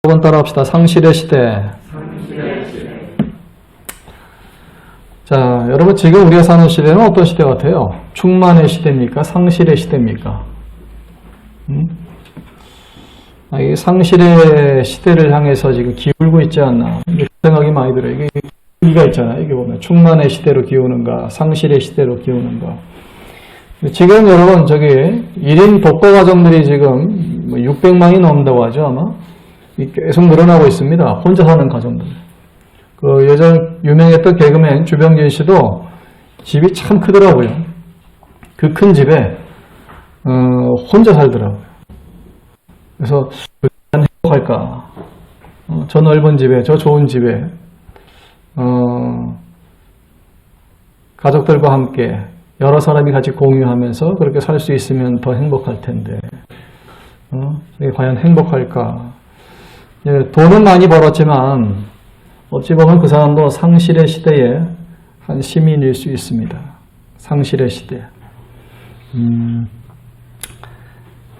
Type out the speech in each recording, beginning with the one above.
한번 따라합시다. 상실의 시대. 자, 여러분 지금 우리가 사는 시대는 어떤 시대 같아요? 충만의 시대입니까? 상실의 시대입니까? 이 상실의 시대를 향해서 지금 기울고 있지 않나? 이게 생각이 많이 들어요. 이게 기가 있잖아요. 이게 보면 충만의 시대로 기우는가, 상실의 시대로 기우는가. 지금 여러분 저기 1인 독거 가정들이 지금 600만이 넘는다고 하죠, 아마. 계속 늘어나고 있습니다. 혼자 사는 가정들. 그 예전 유명했던 개그맨 주병진 씨도 집이 참 크더라고요. 그 큰 집에 혼자 살더라고요. 그래서 행복할까? 저 넓은 집에, 저 좋은 집에 가족들과 함께 여러 사람이 같이 공유하면서 그렇게 살 수 있으면 더 행복할 텐데 이게 과연 행복할까? 돈은 많이 벌었지만 어찌 보면 그 사람도 상실의 시대에 한 시민일 수 있습니다. 상실의 시대.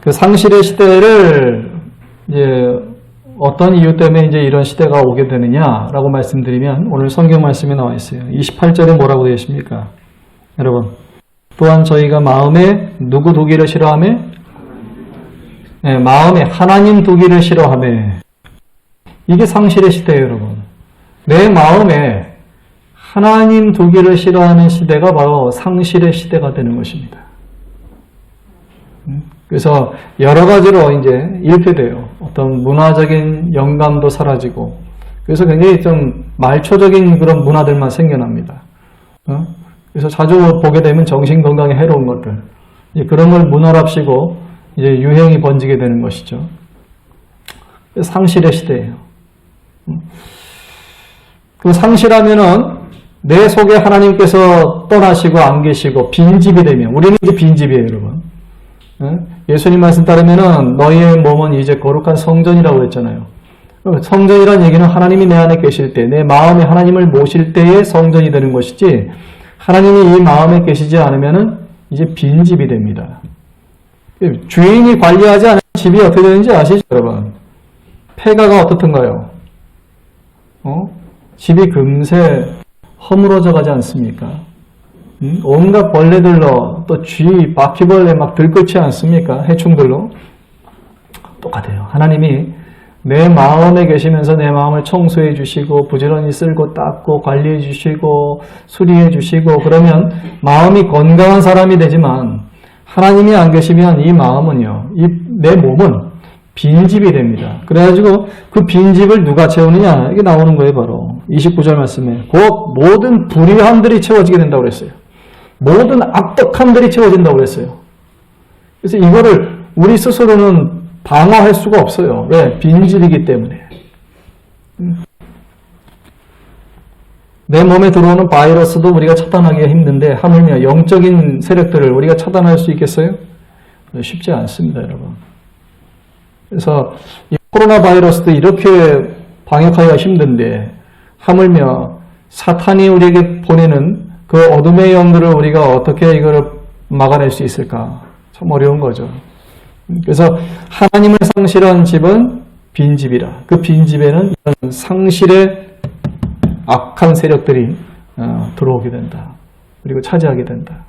그 상실의 시대를 이제 어떤 이유 때문에 이제 이런 시대가 오게 되느냐라고 말씀드리면 오늘 성경 말씀이 나와 있어요. 28절에 뭐라고 되어 있습니까? 여러분, 또한 저희가 마음에 누구 두기를 싫어하며? 네, 마음에 하나님 두기를 싫어하며. 이게 상실의 시대예요, 여러분. 내 마음에 하나님 두기를 싫어하는 시대가 바로 상실의 시대가 되는 것입니다. 그래서 여러 가지로 이제 잃게 돼요. 어떤 문화적인 영감도 사라지고, 그래서 굉장히 좀 말초적인 그런 문화들만 생겨납니다. 그래서 자주 보게 되면 정신건강에 해로운 것들, 그런 걸 문화랍시고 이제 유행이 번지게 되는 것이죠. 상실의 시대예요. 그 상실하면은 내 속에 하나님께서 떠나시고 안 계시고 빈집이 되면, 우리는 이제 빈집이에요, 여러분. 예수님 말씀 따르면은 너희의 몸은 이제 거룩한 성전이라고 했잖아요. 성전이란 얘기는 하나님이 내 안에 계실 때, 내 마음에 하나님을 모실 때의 성전이 되는 것이지, 하나님이 이 마음에 계시지 않으면은 이제 빈집이 됩니다. 주인이 관리하지 않은 집이 어떻게 되는지 아시죠, 여러분? 폐가가 어떻던가요? 집이 금세 허물어져 가지 않습니까? 온갖 벌레들로, 또 쥐, 바퀴벌레 막 들끓지 않습니까? 해충들로. 똑같아요. 하나님이 내 마음에 계시면서 내 마음을 청소해 주시고 부지런히 쓸고 닦고 관리해 주시고 수리해 주시고 그러면 마음이 건강한 사람이 되지만, 하나님이 안 계시면 이 마음은요, 내 몸은 빈집이 됩니다. 그래가지고 그 빈집을 누가 채우느냐, 이게 나오는 거예요. 바로 29절 말씀에 곧 모든 불의함들이 채워지게 된다고 그랬어요. 모든 악덕함들이 채워진다고 그랬어요. 그래서 이거를 우리 스스로는 방어할 수가 없어요. 왜? 빈집이기 때문에. 내 몸에 들어오는 바이러스도 우리가 차단하기가 힘든데 하물며 영적인 세력들을 우리가 차단할 수 있겠어요? 쉽지 않습니다, 여러분. 그래서 이 코로나 바이러스도 이렇게 방역하기가 힘든데 하물며 사탄이 우리에게 보내는 그 어둠의 영들을 우리가 어떻게 이거를 막아낼 수 있을까? 참 어려운 거죠. 그래서 하나님을 상실한 집은 빈집이라. 그 빈집에는 이런 상실의 악한 세력들이 들어오게 된다. 그리고 차지하게 된다.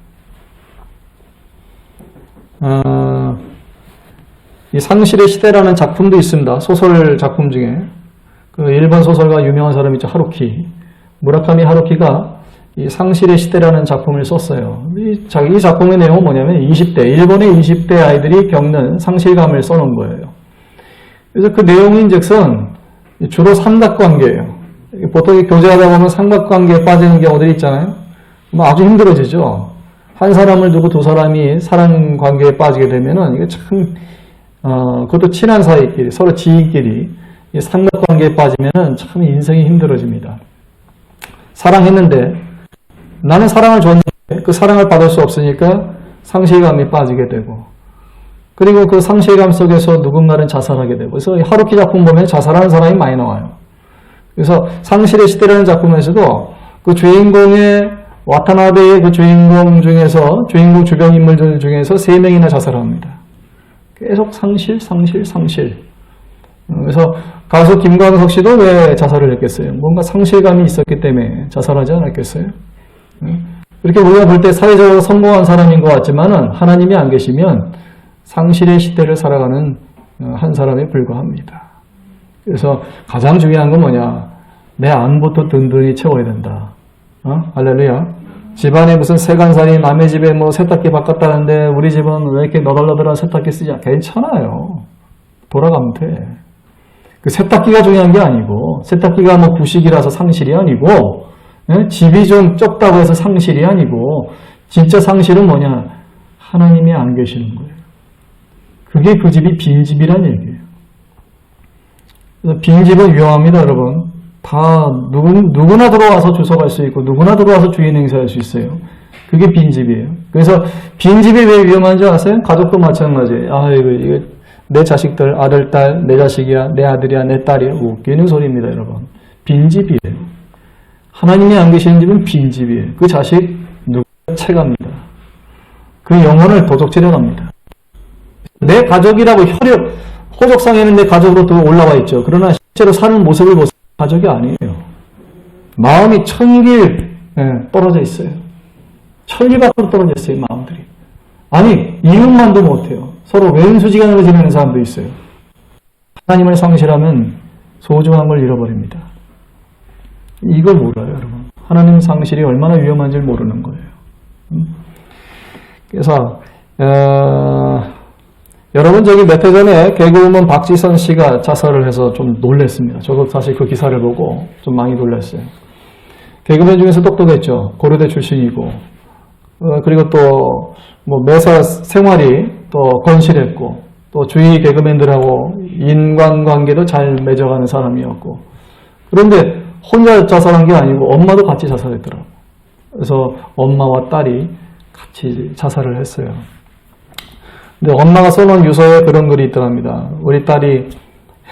이 상실의 시대라는 작품도 있습니다. 소설 작품 중에. 그 일본 소설가 유명한 사람이 있죠. 하루키. 무라카미 하루키가 이 상실의 시대라는 작품을 썼어요. 이 작품의 내용은 뭐냐면 20대, 일본의 20대 아이들이 겪는 상실감을 써놓은 거예요. 그래서 그 내용인즉슨 주로 삼각관계예요. 보통 교제하다 보면 삼각관계에 빠지는 경우들이 있잖아요. 아주 힘들어지죠. 한 사람을 두고 두 사람이 사랑관계에 빠지게 되면은 이게 참 그것도 친한 사이끼리, 서로 지인끼리 이 삼각관계에 빠지면은 참 인생이 힘들어집니다. 사랑했는데 나는 사랑을 줬는데 그 사랑을 받을 수 없으니까 상실감이 빠지게 되고, 그리고 그 상실감 속에서 누군가는 자살하게 되고, 그래서 하루키 작품 보면 자살하는 사람이 많이 나와요. 그래서 상실의 시대라는 작품에서도 그 주인공의 와타나베의 그 주인공 중에서, 주인공 주변 인물들 중에서 3명이나 자살합니다. 계속 상실. 그래서 가수 김광석 씨도 왜 자살을 했겠어요? 뭔가 상실감이 있었기 때문에 자살하지 않았겠어요? 이렇게 우리가 볼 때 사회적으로 성공한 사람인 것 같지만은 하나님이 안 계시면 상실의 시대를 살아가는 한 사람에 불과합니다. 그래서 가장 중요한 건 뭐냐? 내 안부터 든든히 채워야 된다. 할렐루야. 집안에 무슨 세간살이 남의 집에 뭐 세탁기 바꿨다는데 우리 집은 왜 이렇게 너덜너덜한 세탁기 쓰지? 괜찮아요. 돌아가면 돼. 그 세탁기가 중요한 게 아니고, 세탁기가 뭐 구식이라서 상실이 아니고, 집이 좀 좁다고 해서 상실이 아니고, 진짜 상실은 뭐냐? 하나님이 안 계시는 거예요. 그게 그 집이 빈집이란 얘기예요. 그래서 빈집은 위험합니다, 여러분. 다 누구나 들어와서 주워갈 수 있고 누구나 들어와서 주인 행사할 수 있어요. 그게 빈집이에요. 그래서 빈집이 왜 위험한지 아세요? 가족도 마찬가지예요. 이거 내 자식들, 아들, 딸, 내 자식이야, 내 아들이야, 내 딸이야. 웃기는 소리입니다, 여러분. 빈집이에요. 하나님이 안 계시는 집은 빈집이에요. 그 자식 누구나 채갑니다. 그 영혼을 도적질해갑니다. 내 가족이라고 호적상에는 내 가족으로 더 올라와 있죠. 그러나 실제로 사는 모습을 보세요. 가족이 아니에요. 마음이 천길 떨어져 있어요. 천리 밖으로 떨어져 있어요. 마음들이. 아니 이웃만도 못해요. 서로 왼수지간으로 지내는 사람도 있어요. 하나님을 상실하면 소중한 걸 잃어버립니다. 이걸 몰라요, 여러분. 하나님 상실이 얼마나 위험한지 모르는 거예요. 그래서 여러분 저기 몇 해 전에 개그우먼 박지선 씨가 자살을 해서 좀 놀랐습니다. 저도 사실 그 기사를 보고 좀 많이 놀랐어요. 개그맨 중에서 똑똑했죠. 고려대 출신이고 그리고 또 뭐 매사 생활이 또 건실했고 또 주위 개그맨들하고 인간관계도 잘 맺어가는 사람이었고 그런데 혼자 자살한 게 아니고 엄마도 같이 자살했더라고요. 그래서 엄마와 딸이 같이 자살을 했어요. 근데 엄마가 써놓은 유서에 그런 글이 있더랍니다. 우리 딸이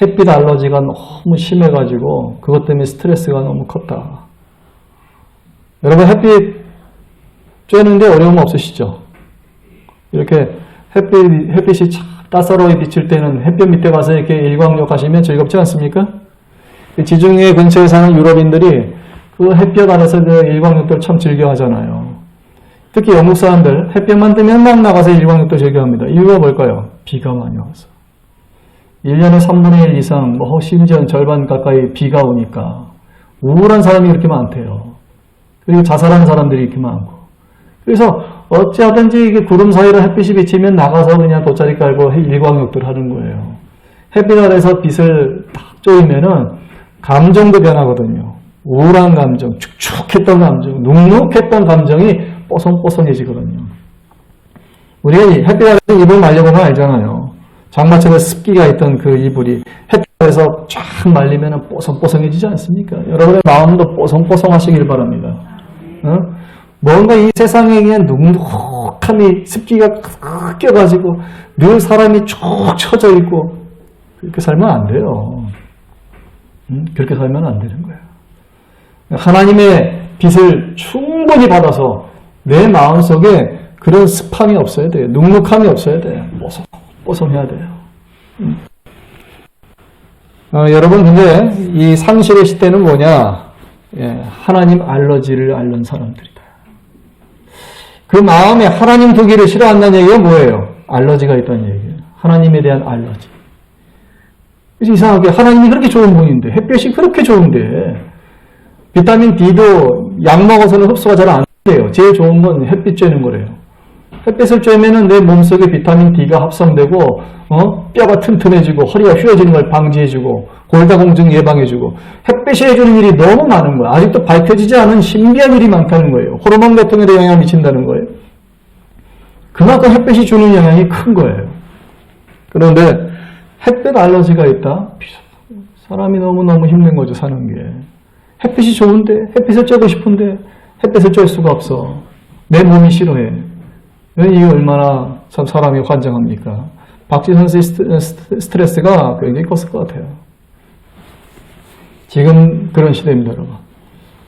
햇빛 알러지가 너무 심해가지고 그것 때문에 스트레스가 너무 컸다. 여러분 햇빛 쬐는데 어려움 없으시죠? 이렇게 햇빛이 따사로이 비칠 때는 햇볕 밑에 가서 이렇게 일광욕 하시면 즐겁지 않습니까? 지중해 근처에 사는 유럽인들이 그 햇볕 아래서 그 일광욕들 참 즐겨 하잖아요. 특히 영국 사람들 햇볕만 뜨면 막 나가서 일광욕도 즐겨합니다. 이유가 뭘까요? 비가 많이 와서. 1년에 3분의 1 이상 심지어 절반 가까이 비가 오니까 우울한 사람이 그렇게 많대요. 그리고 자살하는 사람들이 이렇게 많고. 그래서 어찌하든지 이게 구름 사이로 햇빛이 비치면 나가서 그냥 돗자리 깔고 일광욕들 하는 거예요. 햇빛 아래서 빛을 딱 쪼이면은 감정도 변하거든요. 우울한 감정, 축축했던 감정, 눅눅했던 감정이 뽀송뽀송해지거든요. 우리가 햇빛 아래서 이불 말려보면 알잖아요. 장마철에 습기가 있던 그 이불이 햇빛 아래서 쫙 말리면 뽀송뽀송해지지 않습니까? 여러분의 마음도 뽀송뽀송하시길 바랍니다. 뭔가 이 세상에 그냥 눅눅함이 습기가 껴가지고 늘 사람이 쭉 처져 있고 그렇게 살면 안 돼요. 그렇게 살면 안 되는 거예요. 하나님의 빛을 충분히 받아서 내 마음속에 그런 습함이 없어야 돼요. 눅눅함이 없어야 돼요. 뽀송해야 돼요. 여러분 근데 이 상실의 시대는 뭐냐? 하나님 알러지를 앓는 사람들이다. 그 마음에 하나님 두기를 싫어한다는 얘기가 뭐예요? 알러지가 있다는 얘기예요. 하나님에 대한 알러지. 그래서 이상하게 하나님이 그렇게 좋은 분인데 햇볕이 그렇게 좋은데 비타민 D도 약 먹어서는 흡수가 잘 안 돼요. 제일 좋은 건 햇빛 쬐는 거래요. 햇빛을 쬐면은 내 몸속에 비타민 D가 합성되고 뼈가 튼튼해지고 허리가 휘어지는 걸 방지해주고 골다공증 예방해주고 햇빛이 해주는 일이 너무 많은 거예요. 아직도 밝혀지지 않은 신비한 일이 많다는 거예요. 호르몬 계통에도 영향을 미친다는 거예요. 그만큼 햇빛이 주는 영향이 큰 거예요. 그런데 햇빛 알러지가 있다? 사람이 너무너무 힘든 거죠, 사는 게. 햇빛이 좋은데, 햇빛을 쬐고 싶은데 햇빛을 쬐 수가 없어. 내 몸이 싫어해. 이게 얼마나 참 사람이 환장합니까? 박지선 씨 스트레스가 굉장히 컸을 것 같아요. 지금 그런 시대입니다, 여러분.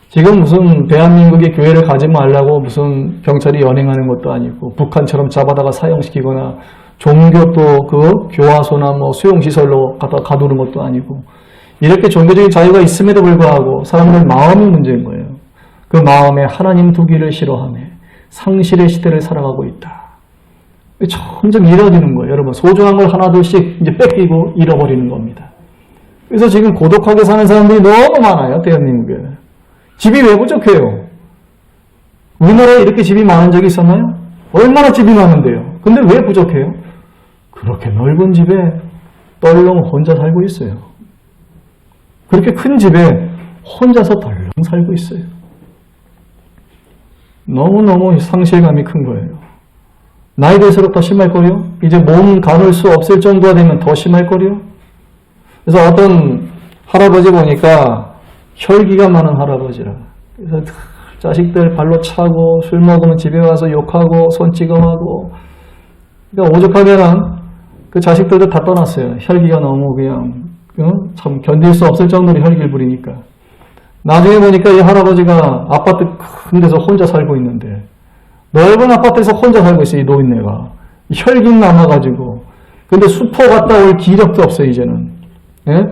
지금 무슨 대한민국의 교회를 가지 말라고 무슨 경찰이 연행하는 것도 아니고 북한처럼 잡아다가 사형시키거나 종교도 그 교화소나 뭐 수용시설로 가두는 것도 아니고, 이렇게 종교적인 자유가 있음에도 불구하고 사람들의 마음이 문제인 거예요. 그 마음에 하나님 두기를 싫어하며 상실의 시대를 살아가고 있다. 점점 잃어지는 거예요. 여러분, 소중한 걸 하나둘씩 이제 뺏기고 잃어버리는 겁니다. 그래서 지금 고독하게 사는 사람들이 너무 많아요, 대한민국에. 집이 왜 부족해요? 우리나라에 이렇게 집이 많은 적이 있었나요? 얼마나 집이 많은데요. 근데 왜 부족해요? 그렇게 넓은 집에 덜렁 혼자 살고 있어요. 그렇게 큰 집에 혼자서 덜렁 살고 있어요. 너무너무 상실감이 큰 거예요. 나이 들수록 더 심할 거요. 이제 몸 가눌 수 없을 정도가 되면 더 심할 거요. 그래서 어떤 할아버지 보니까 혈기가 많은 할아버지라. 그래서 자식들 발로 차고 술 먹으면 집에 와서 욕하고 손찌검하고. 그러니까 오죽하면은 그 자식들도 다 떠났어요. 혈기가 너무 그냥 참 견딜 수 없을 정도로 혈기를 부리니까. 나중에 보니까 이 할아버지가 아파트 큰 데서 혼자 살고 있는데, 넓은 아파트에서 혼자 살고 있어요, 이 노인네가. 혈기 남아가지고. 근데 수포 갔다 올 기력도 없어요, 이제는. 예?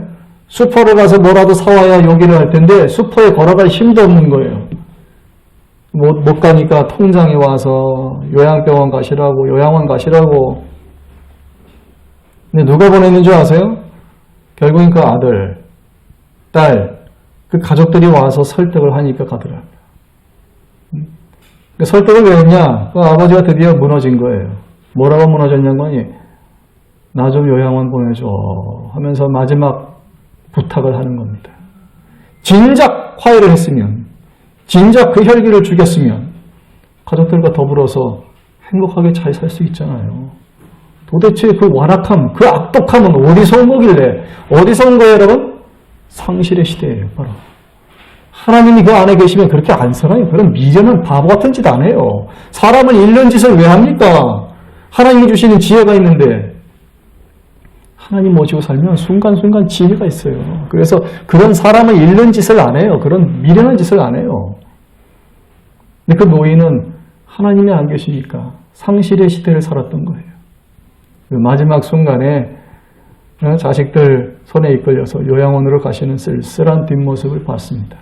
수포를 가서 뭐라도 사와야 요기를 할 텐데, 수포에 걸어갈 힘도 없는 거예요. 못 가니까 통장에 와서 요양병원 가시라고, 요양원 가시라고. 근데 누가 보냈는 줄 아세요? 결국엔 그 아들, 딸, 그 가족들이 와서 설득을 하니까 가더라고요. 설득을 왜 했냐? 그 아버지가 드디어 무너진 거예요. 뭐라고 무너졌냐고 하니, 나 좀 요양원 보내줘 하면서 마지막 부탁을 하는 겁니다. 진작 화해를 했으면, 진작 그 혈기를 죽였으면 가족들과 더불어서 행복하게 잘 살 수 있잖아요. 도대체 그 완악함, 그 악독함은 어디서 온 거길래? 어디서 온 거예요, 여러분? 상실의 시대예요, 바로. 하나님이 그 안에 계시면 그렇게 안 살아요. 그런 미련한 바보 같은 짓 안 해요. 사람을 잃는 짓을 왜 합니까? 하나님이 주시는 지혜가 있는데, 하나님 모시고 살면 순간순간 지혜가 있어요. 그래서 그런 사람을 잃는 짓을 안 해요. 그런 미련한 짓을 안 해요. 근데 그 노인은 하나님이 안 계시니까 상실의 시대를 살았던 거예요. 그 마지막 순간에 자식들 손에 이끌려서 요양원으로 가시는 쓸쓸한 뒷모습을 봤습니다.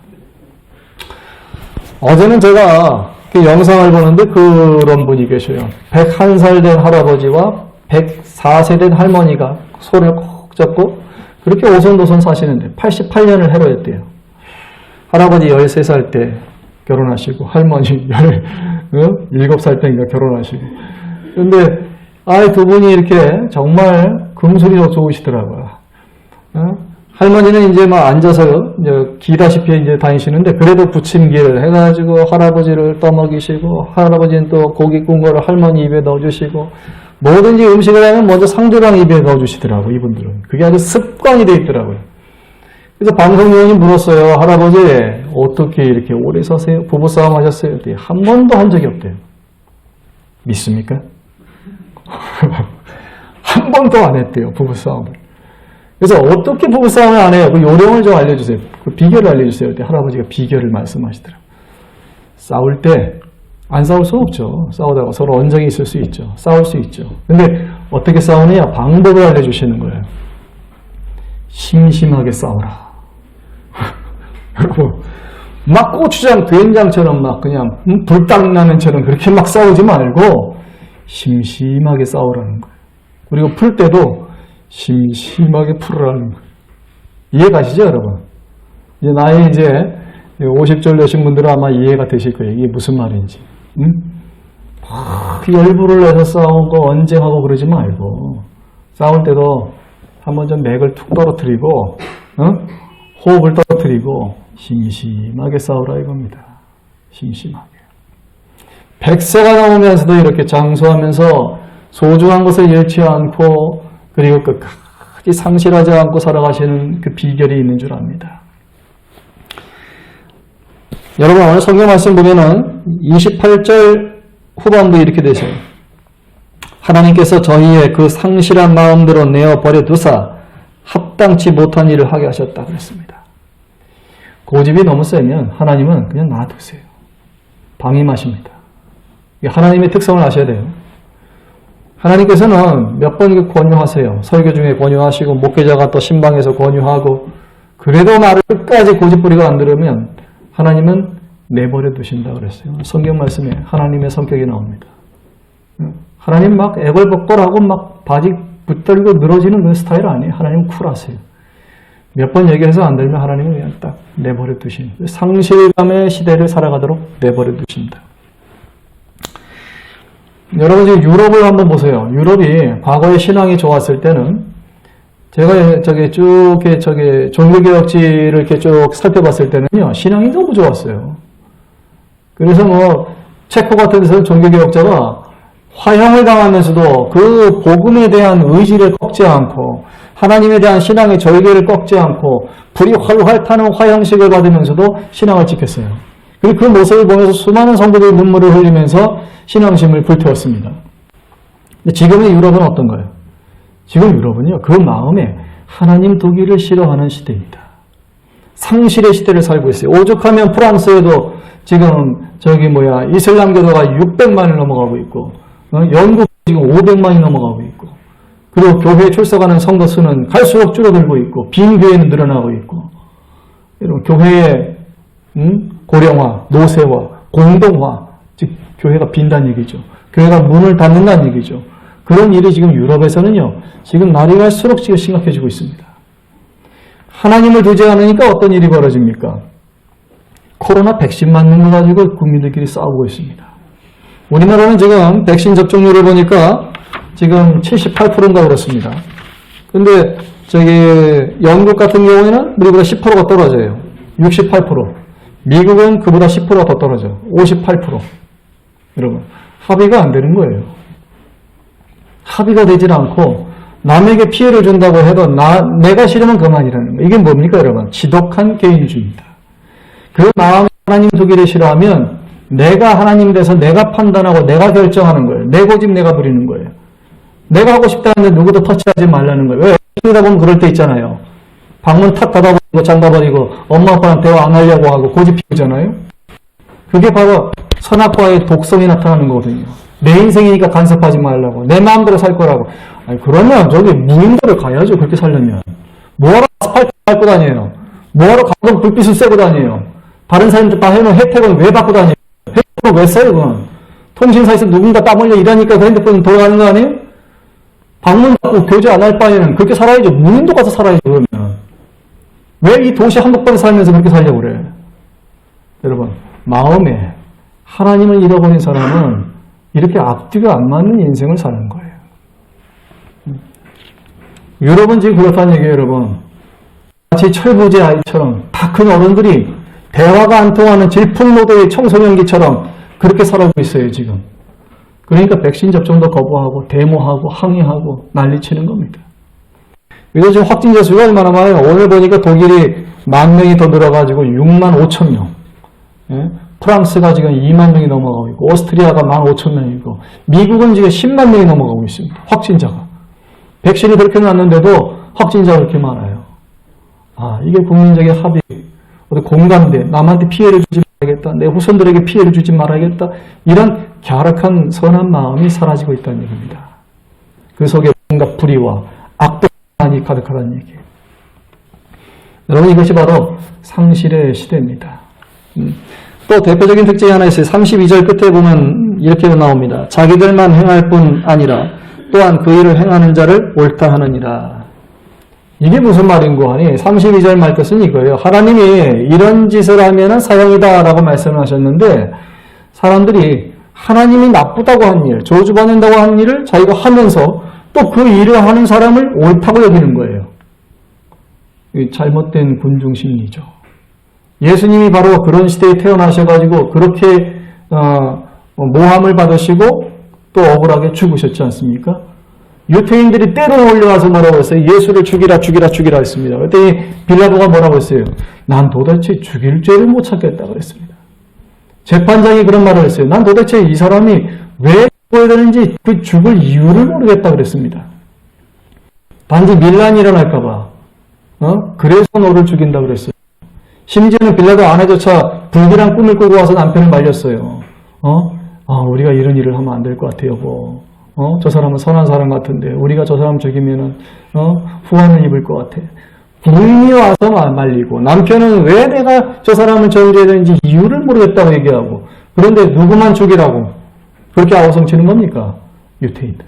어제는 제가 그 영상을 보는데 그런 분이 계셔요. 101살 된 할아버지와 104세 된 할머니가 손을 콕 잡고 그렇게 오손도손 사시는데 88년을 해로했대요. 할아버지 13살 때 결혼하시고 할머니 17살 때인가 결혼하시고. 그런데 아이 두 분이 이렇게 정말 금술이 좋으시더라고요. 할머니는 이제 막 앉아서 이제 기다시피 이제 다니시는데 그래도 부침기를 해가지고 할아버지를 떠먹이시고, 할아버지는 또 고기 구운 거를 할머니 입에 넣어주시고, 뭐든지 음식을 하면 먼저 상대방 입에 넣어주시더라고요, 이분들은. 그게 아주 습관이 돼 있더라고요. 그래서 방송요원이 물었어요. 할아버지 어떻게 이렇게 오래 사세요? 부부싸움 하셨어요? 한 번도 한 적이 없대요. 믿습니까? 한 번도 안 했대요, 부부싸움을. 그래서 어떻게 부부싸움을 안 해요? 그 요령을 좀 알려주세요. 그 비결을 알려주세요. 할아버지가 비결을 말씀하시더라고요. 싸울 때 안 싸울 수 없죠. 싸우다가 서로 언쟁이 있을 수 있죠. 싸울 수 있죠. 근데 어떻게 싸우느냐? 방법을 알려주시는 거예요. 심심하게 싸우라. 그리고 막 고추장, 된장처럼 막 그냥 불닭라면처럼 그렇게 막 싸우지 말고 심심하게 싸우라는 거예요. 그리고 풀 때도 심심하게 풀으라는 거예요. 이해가시죠, 여러분? 이제 나이 이제 50절 되신 분들은 아마 이해가 되실 거예요. 이게 무슨 말인지. 열불을 내서 싸우고 언쟁하고 그러지 말고, 싸울 때도 한번 좀 맥을 툭 떨어뜨리고, 호흡을 떨어뜨리고 심심하게 싸우라 이겁니다. 심심하게. 100세가 넘으면서도 이렇게 장수하면서 소중한 것을 잃지 않고, 그리고 끝까지 상실하지 않고 살아가시는 그 비결이 있는 줄 압니다. 여러분, 오늘 성경 말씀 보면은 28절 후반부에 이렇게 되세요. 하나님께서 저희의 그 상실한 마음대로 내어버려 두사 합당치 못한 일을 하게 하셨다 그랬습니다. 고집이 너무 세면 하나님은 그냥 놔두세요. 방임하십니다. 하나님의 특성을 아셔야 돼요. 하나님께서는 몇 번 권유하세요. 설교 중에 권유하시고 목회자가 또 신방에서 권유하고 그래도 말을 끝까지 고집부리고 안 들으면 하나님은 내버려 두신다 그랬어요. 성경 말씀에 하나님의 성격이 나옵니다. 하나님 막 애걸복걸하고 막 바지 붙들고 늘어지는 그런 스타일 아니에요. 하나님 쿨하세요. 몇 번 얘기해서 안 들면 하나님은 그냥 딱 내버려 두신 상실감의 시대를 살아가도록 내버려 두신다. 여러분 지금 유럽을 한번 보세요. 유럽이 과거에 신앙이 좋았을 때는 제가 종교개혁지를 이렇게 쭉 살펴봤을 때는요, 신앙이 너무 좋았어요. 그래서 체코 같은 데서는 종교개혁자가 화형을 당하면서도 그 복음에 대한 의지를 꺾지 않고 하나님에 대한 신앙의 절개를 꺾지 않고 불이 활활 타는 화형식을 받으면서도 신앙을 지켰어요. 그리고 그 모습을 보면서 수많은 성도들이 눈물을 흘리면서 신앙심을 불태웠습니다. 근데 지금의 유럽은 어떤가요? 지금 유럽은요, 그 마음에 하나님 두기를 싫어하는 시대입니다. 상실의 시대를 살고 있어요. 오죽하면 프랑스에도 지금 이슬람교도가 600만이 넘어가고 있고, 영국 지금 500만이 넘어가고 있고, 그리고 교회에 출석하는 성도 수는 갈수록 줄어들고 있고, 빈 교회는 늘어나고 있고, 여러분 교회의 고령화, 노쇠화, 공동화, 즉 교회가 빈다는 얘기죠. 교회가 문을 닫는다는 얘기죠. 그런 일이 지금 유럽에서는요, 지금 날이 갈수록 지금 심각해지고 있습니다. 하나님을 두지 않으니까 어떤 일이 벌어집니까? 코로나 백신 맞는 거 가지고 국민들끼리 싸우고 있습니다. 우리나라는 지금 백신 접종률을 보니까 지금 78%인가 그렇습니다. 근데 영국 같은 경우에는 우리보다 10%가 떨어져요. 68%. 미국은 그보다 10%가 더 떨어져. 58%. 여러분, 합의가 안 되는 거예요. 합의가 되질 않고 남에게 피해를 준다고 해도 내가 싫으면 그만이라는 거예요. 이게 뭡니까 여러분? 지독한 개인주의입니다. 그 마음에 하나님 두기를 싫어하면 내가 하나님 돼서 내가 판단하고 내가 결정하는 거예요. 내 고집 내가 부리는 거예요. 내가 하고 싶다는데 누구도 터치하지 말라는 거예요. 왜? 애기다 보면 그럴 때 있잖아요. 방문 탁 닫아버리고 잠가버리고 엄마 아빠랑 대화 안 하려고 하고 고집 피우잖아요. 그게 바로 선악과의 독성이 나타나는 거거든요. 내 인생이니까 간섭하지 말라고. 내 마음대로 살 거라고. 아니, 그러면 저기 무인도를 가야죠. 그렇게 살려면. 뭐하러 아스팔트 밟고 다녀요? 뭐하러 가끔 불빛을 쐬고 다녀요? 다른 사람들 다 해놓은 혜택은 왜 받고 다녀요? 혜택은 왜 써요? 그건? 통신사에서 누군가 땀 흘려 일하니까 그 핸드폰 돌아가는 거 아니에요? 방문 받고 교제 안 할 바에는 그렇게 살아야죠. 무인도 가서 살아야죠. 그러면. 왜 이 도시 한복판에 살면서 그렇게 살려고 그래? 여러분, 마음에 하나님을 잃어버린 사람은 이렇게 앞뒤가 안 맞는 인생을 사는 거예요. 유럽은 지금 그렇다는 얘기예요, 여러분. 마치 철부지 아이처럼 다 큰 어른들이 대화가 안 통하는 질풍노도의 청소년기처럼 그렇게 살아가고 있어요, 지금. 그러니까 백신 접종도 거부하고 데모하고 항의하고 난리치는 겁니다. 그래서 지금 확진자 수가 얼마나 많아요? 오늘 보니까 독일이 10,000명이 더 늘어가지고 65,000명. 예? 프랑스가 지금 2만 명이 넘어가고 있고, 오스트리아가 15,000명이고, 미국은 지금 10만 명이 넘어가고 있습니다. 확진자가. 백신이 그렇게 났는데도 확진자가 그렇게 많아요. 아, 이게 국민적인 합의, 공감대, 남한테 피해를 주지 말아야겠다, 내 후손들에게 피해를 주지 말아야겠다, 이런 갸륵한 선한 마음이 사라지고 있다는 얘기입니다. 그 속에 뭔가 불의와 악독만이 가득하다는 얘기예요. 여러분, 이것이 바로 상실의 시대입니다. 또 대표적인 특징이 하나 있어요. 32절 끝에 보면 이렇게 나옵니다. 자기들만 행할 뿐 아니라 또한 그 일을 행하는 자를 옳다 하느니라. 이게 무슨 말인고 하니 32절 말뜻은 이거예요. 하나님이 이런 짓을 하면 사형이다 라고 말씀을 하셨는데 사람들이 하나님이 나쁘다고 한 일, 저주받는다고 한 일을 자기가 하면서 또 그 일을 하는 사람을 옳다고 여기는 거예요. 잘못된 군중심리죠. 예수님이 바로 그런 시대에 태어나셔가지고 그렇게 모함을 받으시고 또 억울하게 죽으셨지 않습니까? 유태인들이 때로 올려와서 뭐라고 했어요? 예수를 죽이라 했습니다. 그랬더니 빌라도가 뭐라고 했어요? 난 도대체 죽일 죄를 못 찾겠다 그랬습니다. 재판장이 그런 말을 했어요. 난 도대체 이 사람이 왜 죽어야 되는지 그 죽을 이유를 모르겠다 그랬습니다. 단지 밀란이 일어날까봐 그래서 너를 죽인다 그랬어요. 심지어는 빌라도 아내조차 불길한 꿈을 꾸고 와서 남편을 말렸어요. 우리가 이런 일을 하면 안 될 것 같아, 여보. 저 사람은 선한 사람 같은데 우리가 저 사람 죽이면은 후환을 입을 것 같아. 부인이 와서 말리고 남편은 왜 내가 저 사람을 저지해야 되는지 이유를 모르겠다고 얘기하고 그런데 누구만 죽이라고 그렇게 아우성치는 겁니까? 유태인들,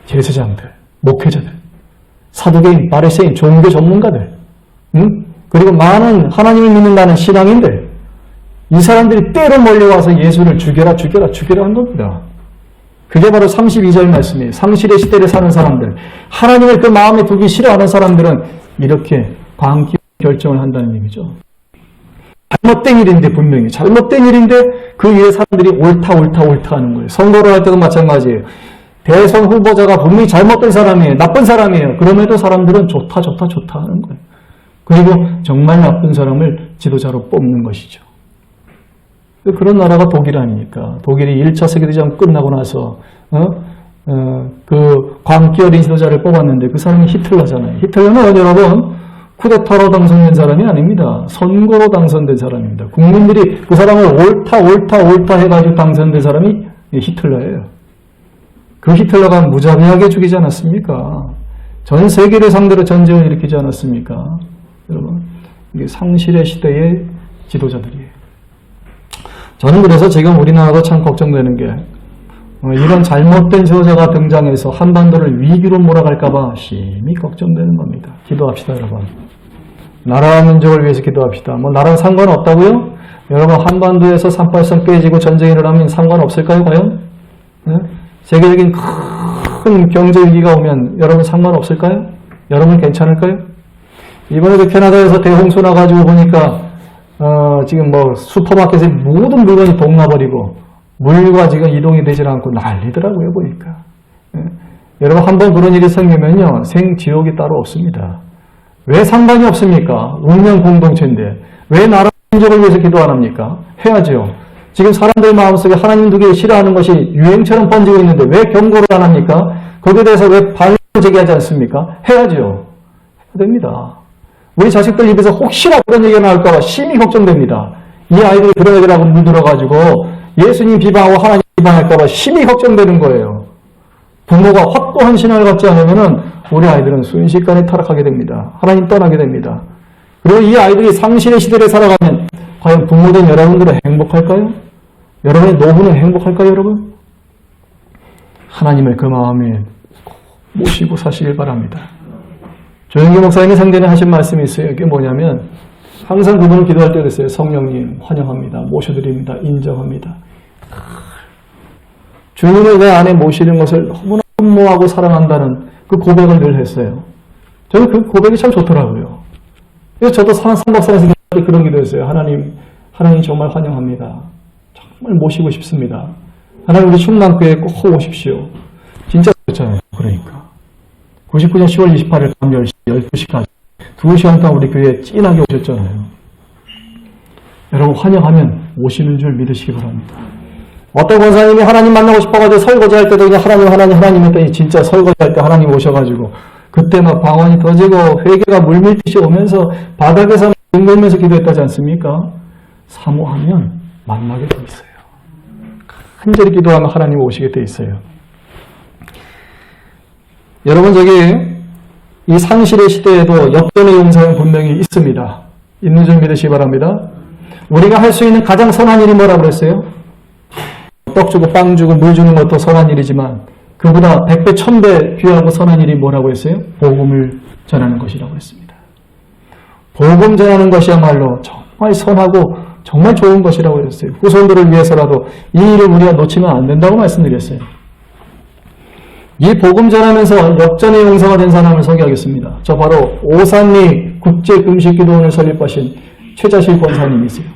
제사장들, 목회자들, 사두개인, 바리새인, 종교 전문가들, 그리고 많은 하나님을 믿는다는 신앙인들, 이 사람들이 때로 몰려와서 예수를 죽여라 죽여라 죽여라 한 겁니다. 그게 바로 32절 말씀이에요. 상실의 시대를 사는 사람들, 하나님을 그 마음에 두기 싫어하는 사람들은 이렇게 광기 결정을 한다는 얘기죠. 잘못된 일인데 분명히 잘못된 일인데 그 위에 사람들이 옳다 하는 거예요. 선거를 할 때도 마찬가지예요. 대선 후보자가 분명히 잘못된 사람이에요. 나쁜 사람이에요. 그럼에도 사람들은 좋다 하는 거예요. 그리고 정말 나쁜 사람을 지도자로 뽑는 것이죠. 그런 나라가 독일 아닙니까? 독일이 1차 세계대전 끝나고 나서 그 광기 어린 지도자를 뽑았는데 그 사람이 히틀러잖아요. 히틀러는 여러분 쿠데타로 당선된 사람이 아닙니다. 선거로 당선된 사람입니다. 국민들이 그 사람을 옳다 해가지고 당선된 사람이 히틀러예요. 그 히틀러가 무자비하게 죽이지 않았습니까? 전 세계를 상대로 전쟁을 일으키지 않았습니까? 여러분, 이게 상실의 시대의 지도자들이에요. 저는 그래서 지금 우리나라도 참 걱정되는 게 이런 잘못된 지도자가 등장해서 한반도를 위기로 몰아갈까봐 심히 걱정되는 겁니다. 기도합시다, 여러분. 나라와 민족을 위해서 기도합시다. 나라는 상관없다고요? 여러분, 한반도에서 38선 깨지고 전쟁이 일어나면 상관없을까요, 과연? 네? 세계적인 큰 경제 위기가 오면 여러분 상관없을까요? 여러분 괜찮을까요? 이번에도 캐나다에서 대홍수 나가지고 보니까 지금 슈퍼마켓에 모든 물건이 동나버리고 물과 지금 이동이 되질 않고 난리더라고요, 보니까. 예. 여러분, 한번 그런 일이 생기면요, 생지옥이 따로 없습니다. 왜 상관이 없습니까? 운명 공동체인데. 왜 나라 민족을 위해서 기도 안 합니까? 해야죠. 지금 사람들 마음속에 하나님 두기 싫어하는 것이 유행처럼 번지고 있는데 왜 경고를 안 합니까? 거기에 대해서 왜 반응을 제기하지 않습니까? 해야죠. 해야 됩니다. 우리 자식들 입에서 혹시나 그런 얘기가 나올까 봐 심히 걱정됩니다. 이 아이들이 그런 얘기를 하고 물들어가지고 예수님 비방하고 하나님 비방할까 봐 심히 걱정되는 거예요. 부모가 확고한 신앙을 갖지 않으면 우리 아이들은 순식간에 타락하게 됩니다. 하나님 떠나게 됩니다. 그리고 이 아이들이 상실의 시대를 살아가면 과연 부모된 여러분들은 행복할까요? 여러분의 노후는 행복할까요, 여러분? 하나님을 그 마음에 모시고 사시길 바랍니다. 조영기 목사님이 상전에 하신 말씀이 있어요. 이게 뭐냐면 항상 그분을 기도할 때 그랬어요. 성령님 환영합니다. 모셔드립니다. 인정합니다. 주님을 내 안에 모시는 것을 너무나 흠모하고 사랑한다는 그 고백을 늘 했어요. 저는 그 고백이 참 좋더라고요. 그래서 저도 삼박산에서 그런 기도했어요. 하나님 정말 환영합니다. 정말 모시고 싶습니다. 하나님 우리 충남교회에 꼭 오십시오. 진짜 그렇잖아요. 그러니까. 99년 10월 28일 밤 10시, 12시까지 2시간 동안 우리 교회에 찐하게 오셨잖아요. 여러분 환영하면 오시는 줄 믿으시기 바랍니다. 어떤 권사님이 하나님 만나고 싶어가지고 설거지할 때도 그냥 하나님 했더니 진짜 설거지할 때 하나님 오셔가지고 그때 막 방언이 터지고 회개가 물밀듯이 오면서 바닥에서 뒹굴면서 기도했다지 않습니까? 사모하면 만나게 돼 있어요. 간절히 기도하면 하나님 오시게 돼 있어요. 여러분 이 상실의 시대에도 역전의 용사는 분명히 있습니다. 있는 줄 믿으시기 바랍니다. 우리가 할 수 있는 가장 선한 일이 뭐라고 그랬어요? 떡 주고 빵 주고 물 주는 것도 선한 일이지만 그보다 100배 1000배 귀하고 선한 일이 뭐라고 했어요? 복음을 전하는 것이라고 했습니다. 복음 전하는 것이야말로 정말 선하고 정말 좋은 것이라고 했어요. 후손들을 위해서라도 이 일을 우리가 놓치면 안 된다고 말씀드렸어요. 이 복음 전하면서 역전의 용사가 된 사람을 소개하겠습니다. 저 바로 오산리 국제금식기도원을 설립하신 최자실 권사님이세요.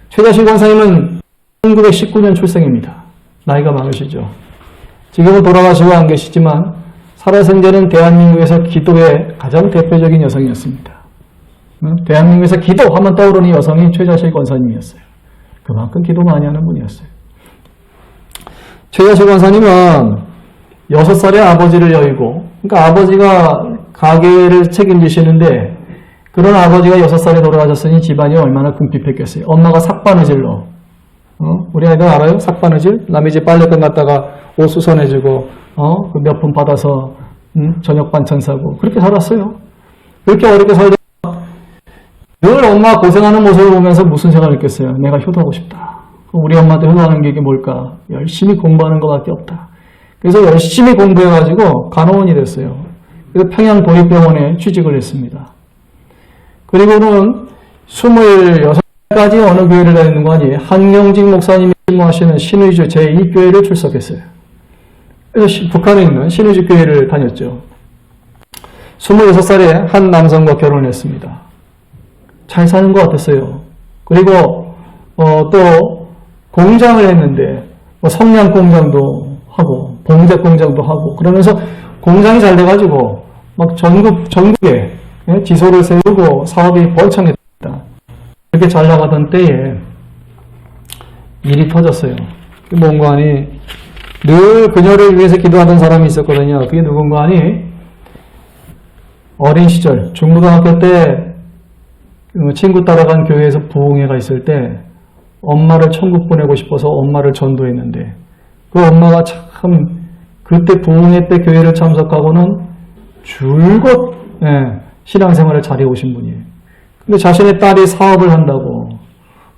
최자실 권사님은 1919년 출생입니다. 나이가 많으시죠. 지금은 돌아가시고 안 계시지만 살아생전은 대한민국에서 기도의 가장 대표적인 여성이었습니다. 대한민국에서 기도하면 떠오르는 여성이 최자실 권사님이었어요. 그만큼 기도 많이 하는 분이었어요. 최자실 권사님은 6살에 아버지를 여의고, 그러니까 아버지가 가게를 책임지시는데 그런 아버지가 6살에 돌아가셨으니 집안이 얼마나 궁핍했겠어요. 엄마가 삭바느질로 우리 아이들 알아요? 삭바느질? 남의 집 빨래방 갔다가 옷 수선해주고, 그 몇 푼 받아서, 저녁 반찬 사고. 그렇게 살았어요. 그렇게 어렵게 살다가 늘 엄마가 고생하는 모습을 보면서 무슨 생각을 했겠어요? 내가 효도하고 싶다. 우리 엄마도 효도하는 게 이게 뭘까? 열심히 공부하는 것밖에 없다. 그래서 열심히 공부해가지고 간호원이 됐어요. 그래서 평양도립병원에 취직을 했습니다. 그리고는 26까지 어느 교회를 다니는 거 아니에요? 한경직 목사님이 신무하시는 신의주 제2교회를 출석했어요. 그래서 북한에 있는 신의주 교회를 다녔죠. 26살에 한 남성과 결혼했습니다. 잘 사는 것 같았어요. 그리고 또 공장을 했는데 성냥 공장도 하고 봉제 공장도 하고 그러면서 공장이 잘 돼가지고 막 전국에 지소를 세우고 사업이 번창했다. 그렇게 잘 나가던 때에 일이 터졌어요. 뭔가 하니 늘 그녀를 위해서 기도하던 사람이 있었거든요. 그게 누군가 하니 어린 시절 중고등학교 때 친구 따라간 교회에서 부흥회가 있을 때 엄마를 천국 보내고 싶어서 엄마를 전도했는데 그 엄마가 참 그때 부흥회 때 교회를 참석하고는 줄곧 신앙생활을 잘해 오신 분이에요. 근데 자신의 딸이 사업을 한다고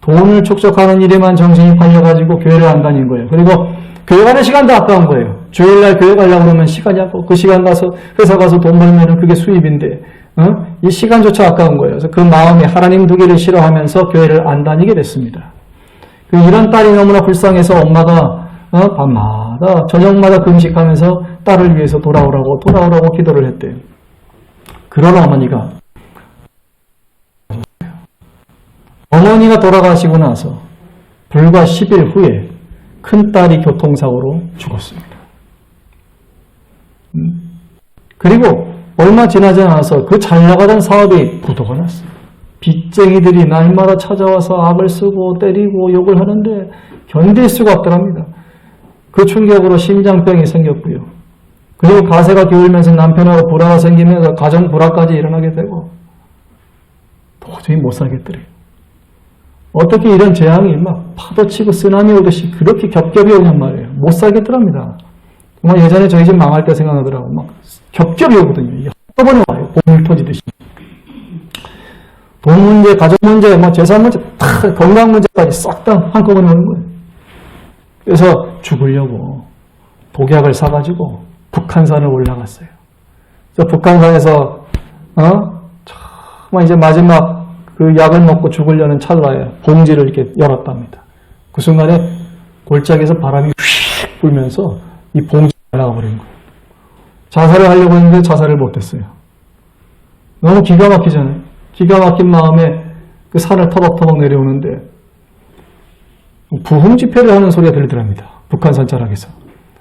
돈을 축적하는 일에만 정신이 팔려가지고 교회를 안 다닌 거예요. 그리고 교회 가는 시간도 아까운 거예요. 주일날 교회 가려고 그러면 시간이 아까워. 그 시간 가서 회사 가서 돈 벌면 그게 수입인데 이 시간조차 아까운 거예요. 그래서 그 마음에 하나님 두기를 싫어하면서 교회를 안 다니게 됐습니다. 이런 딸이 너무나 불쌍해서 엄마가 밤마다 저녁마다 금식하면서 딸을 위해서 돌아오라고 기도를 했대요. 그러나 어머니가 돌아가시고 나서 불과 10일 후에 큰딸이 교통사고로 죽었습니다. 그리고 얼마 지나지 않아서 그 잘 나가던 사업이 부도가 났어요. 빚쟁이들이 날마다 찾아와서 악을 쓰고 때리고 욕을 하는데 견딜 수가 없더랍니다. 그 충격으로 심장병이 생겼고요. 그리고 가세가 기울면서 남편하고 불화가 생기면서 가정 불화까지 일어나게 되고 도저히 못 살겠더래요. 어떻게 이런 재앙이 막 파도치고 쓰나미 오듯이 그렇게 겹겹이 오냔 말이에요. 못 살겠더랍니다. 정말 예전에 저희 집 망할 때 생각나더라고. 막 겹겹이 오거든요. 한꺼번에 와요. 봄을 터지듯이. 돈 문제, 가족 문제, 재산 문제, 다 건강 문제까지 싹 다 한꺼번에 오는 거예요. 그래서 죽으려고 독약을 사가지고 북한산을 올라갔어요. 그래서 북한산에서 정말 이제 마지막 그 약을 먹고 죽으려는 찰나에 봉지를 이렇게 열었답니다. 그 순간에 골짜기에서 바람이 휙 불면서 이 봉지가 날아가 버린 거예요. 자살을 하려고 했는데 자살을 못했어요. 너무 기가 막히잖아요. 기가 막힌 마음에 그 산을 터벅터벅 내려오는데 부흥 집회를 하는 소리가 들리더랍니다. 북한산 자락에서.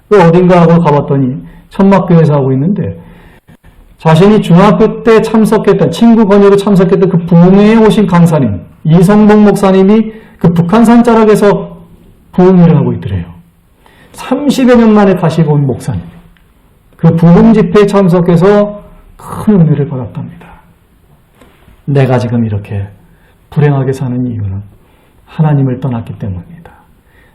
그 어딘가 하고 가봤더니 천막교회에서 하고 있는데 자신이 중학교 때 참석했던 친구 번역에 참석했던 그 부흥회에 오신 강사님 이성봉 목사님이 그 북한산 자락에서 부흥회를 하고 있더래요. 30여 년 만에 다시 본 목사님. 그 부흥 집회에 참석해서 큰 은혜를 받았답니다. 내가 지금 이렇게 불행하게 사는 이유는 하나님을 떠났기 때문입니다.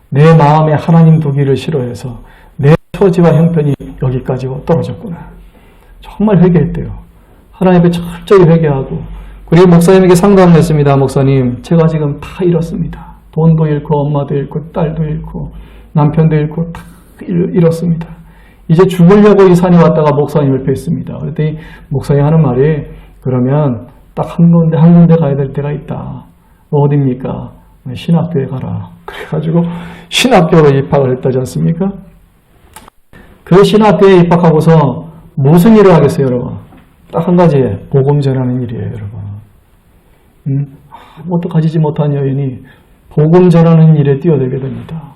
내 마음에 하나님 두기를 싫어해서 내 처지와 형편이 여기까지 떨어졌구나. 정말 회개했대요. 하나님께 철저히 회개하고 그리고 목사님에게 상담을 했습니다. 목사님, 제가 지금 다 잃었습니다. 돈도 잃고 엄마도 잃고 딸도 잃고 남편도 잃고 다 잃었습니다. 이제 죽으려고 이 산에 왔다가 목사님을 뵀습니다. 그랬더니 목사님 하는 말이 그러면 딱 한 군데 가야 될 때가 있다. 어디입니까? 신학교에 가라. 그래가지고 신학교로 입학을 했다지 않습니까? 그 신학교에 입학하고서 무슨 일을 하겠어요, 여러분? 딱 한 가지, 복음 전하는 일이에요, 여러분. 아무것도 가지지 못한 여인이 복음 전하는 일에 뛰어들게 됩니다.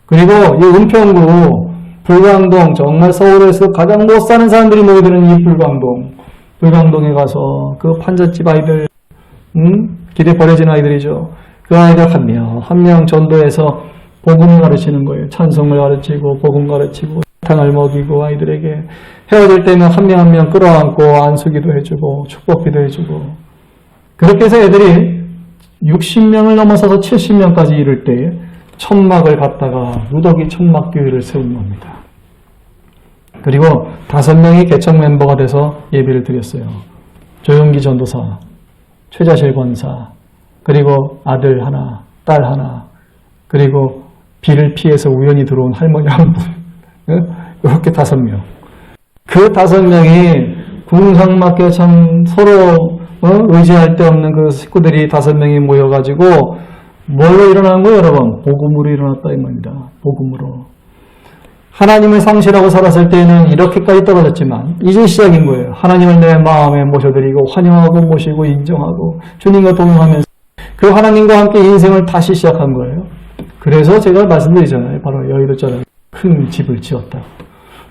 그리고 이 은평구, 불광동, 정말 서울에서 가장 못 사는 사람들이 모여드는 이 불광동에 가서 그 판잣집 아이들, 길에 버려진 아이들이죠. 그 아이들 한 명 전도해서 복음을 가르치는 거예요. 찬송을 가르치고, 복음 가르치고, 사탕을 먹이고, 아이들에게 헤어질 때면 한 명 한 명 끌어안고 안수기도 해주고, 축복기도 해주고. 그렇게 해서 애들이 60명을 넘어서서 70명까지 이를 때 천막을 갖다가 누더기 천막교회를 세운 겁니다. 그리고 5명이 개척 멤버가 돼서 예배를 드렸어요. 조용기 전도사, 최자실 권사, 그리고 아들 하나, 딸 하나, 그리고 비를 피해서 우연히 들어온 할머니 한 분. 이렇게 5명. 그 5명이 궁상맞게 참 서로 의지할 데 없는 그 식구들이 5명이 모여가지고 뭘로 일어난 거예요, 여러분? 복음으로 일어났다 이 말입니다. 복음으로. 하나님을 상실하고 살았을 때는 이렇게까지 떨어졌지만 이제 시작인 거예요. 하나님을 내 마음에 모셔드리고 환영하고 모시고 인정하고 주님과 동행하면서 그 하나님과 함께 인생을 다시 시작한 거예요. 그래서 제가 말씀드리잖아요. 바로 여의도처럼 큰 집을 지었다고.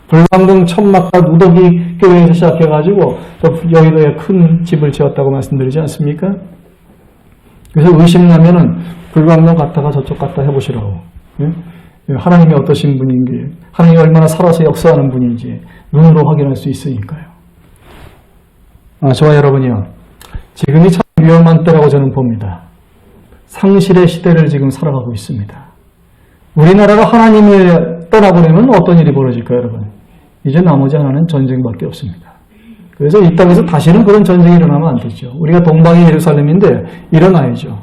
불광동 천막과 누더기 교회에서 시작해가지고 여의도에 큰 집을 지었다고 말씀드리지 않습니까? 그래서 의심나면은 불광동 갔다가 저쪽 갔다 해보시라고. 하나님이 어떠신 분인지, 하나님이 얼마나 살아서 역사하는 분인지 눈으로 확인할 수 있으니까요. 저와 여러분이요. 지금이 참 위험한 때라고 저는 봅니다. 상실의 시대를 지금 살아가고 있습니다. 우리나라가 하나님을 떠나보내면 어떤 일이 벌어질까요, 여러분? 이제 나머지 하나는 전쟁밖에 없습니다. 그래서 이 땅에서 다시는 그런 전쟁이 일어나면 안 되죠. 우리가 동방의 예루살렘인데 일어나야죠.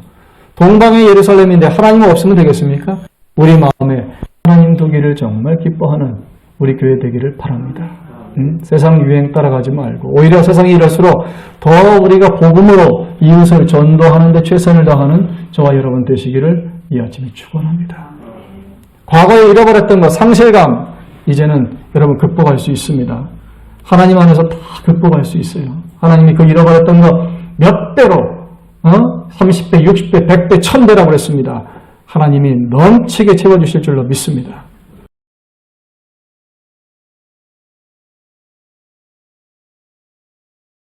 동방의 예루살렘인데 하나님 없으면 되겠습니까? 우리 마음에 하나님 두기를 정말 기뻐하는 우리 교회 되기를 바랍니다. 세상 유행 따라가지 말고 오히려 세상이 이럴수록 더 우리가 복음으로 이웃을 전도하는 데 최선을 다하는 저와 여러분 되시기를 이 아침에 축원합니다. 과거에 잃어버렸던 것, 상실감 이제는 여러분 극복할 수 있습니다. 하나님 안에서 다 극복할 수 있어요. 하나님이 그 잃어버렸던 것 몇 배로 30배, 60배, 100배, 1000배라고 그랬습니다. 하나님이 넘치게 채워주실 줄로 믿습니다.